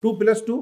2+2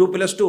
2+2